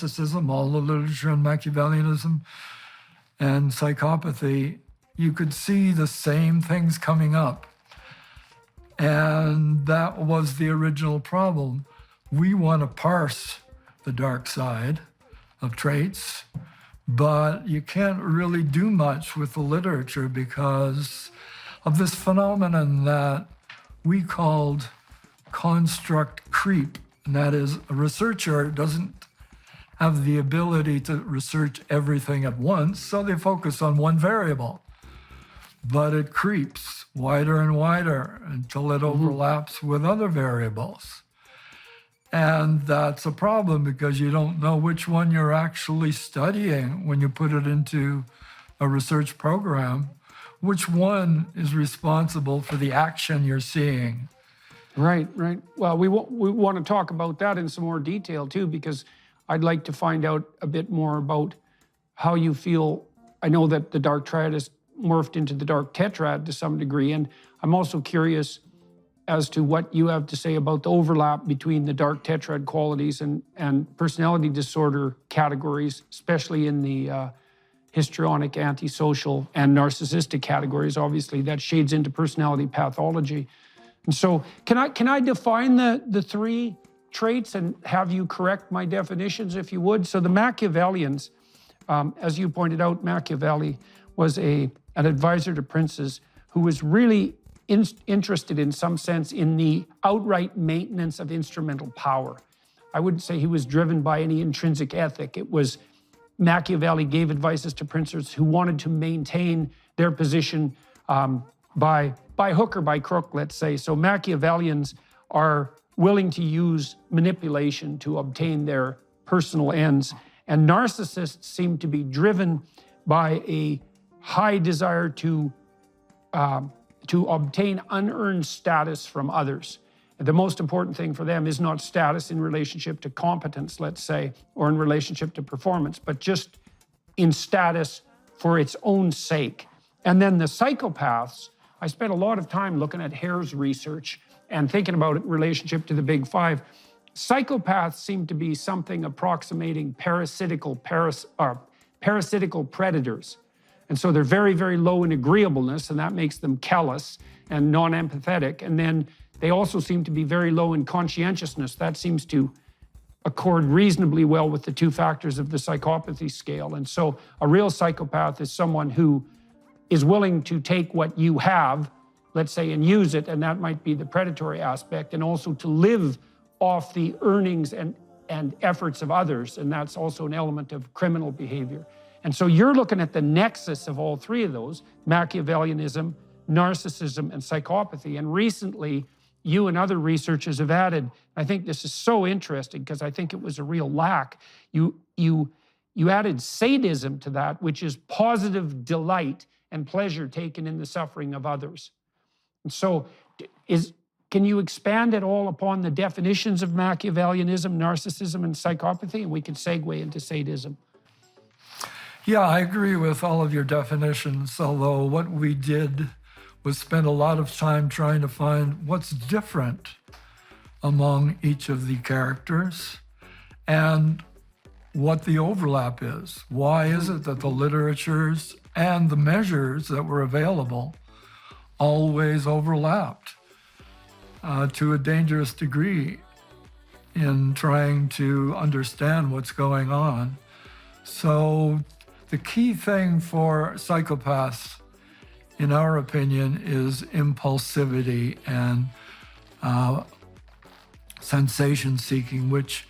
narcissism, all the literature on Machiavellianism and psychopathy, you could see the same things coming up. And that was the original problem. We want to parse the dark side of traits, but you can't really do much with the literature because of this phenomenon that we called construct creep. And that is, a researcher doesn't have the ability to research everything at once, so they focus on one variable. But it creeps wider and wider until it overlaps with other variables. And that's a problem because you don't know which one you're actually studying when you put it into a research program. Which one is responsible for the action you're seeing? Right. Well, we want to talk about that in some more detail too, because I'd like to find out a bit more about how you feel. I know that the dark triad has morphed into the dark tetrad to some degree, and I'm also curious as to what you have to say about the overlap between the dark tetrad qualities and personality disorder categories, especially in the histrionic, antisocial, and narcissistic categories. Obviously, that shades into personality pathology. And so can I define the three traits and have you correct my definitions, if you would? So the Machiavellians, as you pointed out, Machiavelli was an advisor to princes who was really interested in some sense in the outright maintenance of instrumental power. I wouldn't say he was driven by any intrinsic ethic. It was Machiavelli gave advices to princes who wanted to maintain their position by hook or by crook, let's say. So Machiavellians are willing to use manipulation to obtain their personal ends. And narcissists seem to be driven by a high desire to obtain unearned status from others. The most important thing for them is not status in relationship to competence, let's say, or in relationship to performance, but just in status for its own sake. And then the psychopaths, I spent a lot of time looking at Hare's research and thinking about it in relationship to the big five. Psychopaths seem to be something approximating parasitical predators. And so they're very, very low in agreeableness, and that makes them callous and non-empathetic. And then they also seem to be very low in conscientiousness. That seems to accord reasonably well with the two factors of the psychopathy scale. And so a real psychopath is someone who is willing to take what you have, let's say, and use it, and that might be the predatory aspect, and also to live off the earnings and efforts of others, and that's also an element of criminal behavior. And so you're looking at the nexus of all three of those, Machiavellianism, narcissism, and psychopathy. And recently, you and other researchers have added, I think this is so interesting because I think it was a real lack, you added sadism to that, which is positive delight and pleasure taken in the suffering of others. And so can you expand at all upon the definitions of Machiavellianism, narcissism, and psychopathy? And we can segue into sadism. Yeah, I agree with all of your definitions, although what we did was spend a lot of time trying to find what's different among each of the characters and what the overlap is. Why is it that the literatures and the measures that were available always overlapped to a dangerous degree in trying to understand what's going on? So the key thing for psychopaths, in our opinion, is impulsivity and sensation seeking, which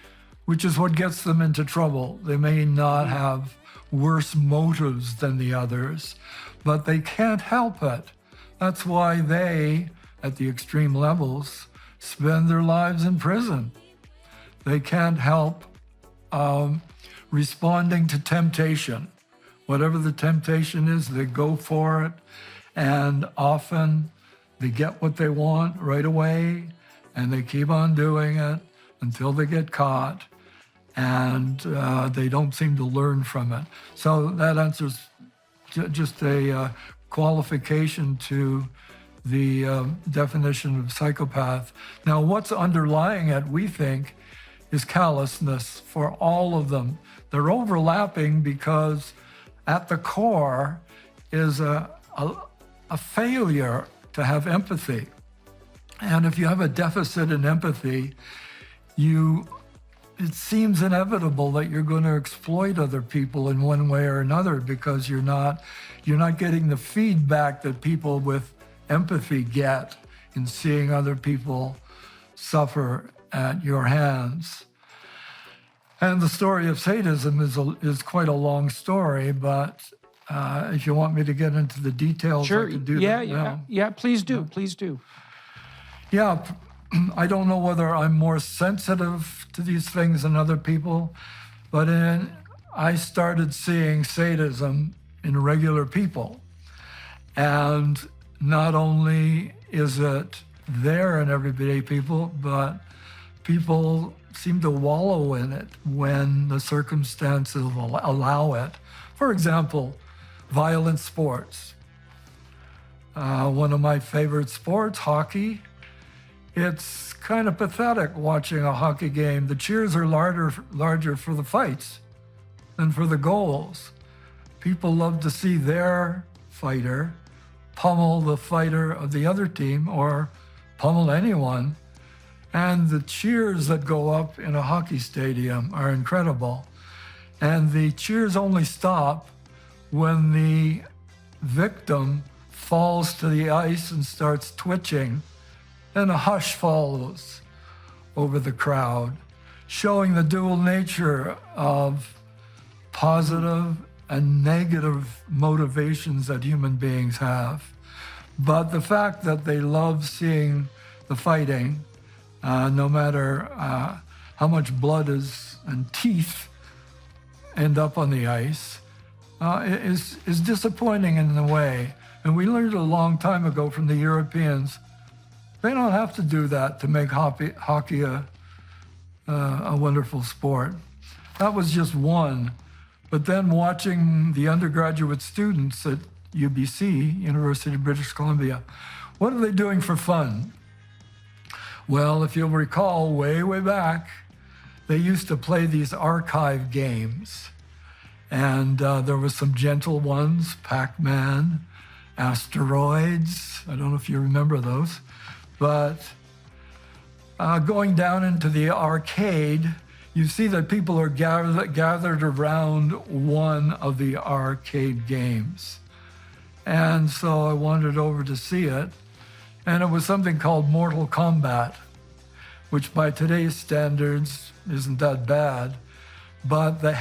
is what gets them into trouble. They may not have worse motives than the others, but they can't help it. That's why they, at the extreme levels, spend their lives in prison. They can't help responding to temptation. Whatever the temptation is, they go for it, and often they get what they want right away, and they keep on doing it until they get caught, and they don't seem to learn from it. So that answers just a qualification to the definition of psychopath. Now, what's underlying it, we think, is callousness for all of them. They're overlapping because at the core is a failure to have empathy. And if you have a deficit in empathy, it seems inevitable that you're going to exploit other people in one way or another, because you're not getting the feedback that people with empathy get in seeing other people suffer at your hands. And the story of sadism is quite a long story, but if you want me to get into the details, Sure. I can do that now. Yeah, please do. Please do. Yeah, I don't know whether I'm more sensitive to these things than other people, but I started seeing sadism in regular people. And not only is it there in everyday people, but people seem to wallow in it when the circumstances will allow it. For example, violent sports. One of my favorite sports, hockey. It's kind of pathetic watching a hockey game. The cheers are larger for the fights than for the goals. People love to see their fighter pummel the fighter of the other team, or pummel anyone. And the cheers that go up in a hockey stadium are incredible. And the cheers only stop when the victim falls to the ice and starts twitching. Then a hush follows over the crowd, showing the dual nature of positive and negative motivations that human beings have. But the fact that they love seeing the fighting, no matter how much blood and teeth end up on the ice, is disappointing in a way. And we learned a long time ago from the Europeans, they don't have to do that to make hockey a wonderful sport. That was just one. But then watching the undergraduate students at UBC, University of British Columbia, what are they doing for fun? Well, if you'll recall, way back, they used to play these archive games. And there was some gentle ones, Pac-Man, Asteroids. I don't know if you remember those. But going down into the arcade, you see that people are gathered around one of the arcade games. And so I wandered over to see it. And it was something called Mortal Kombat, which by today's standards isn't that bad. But the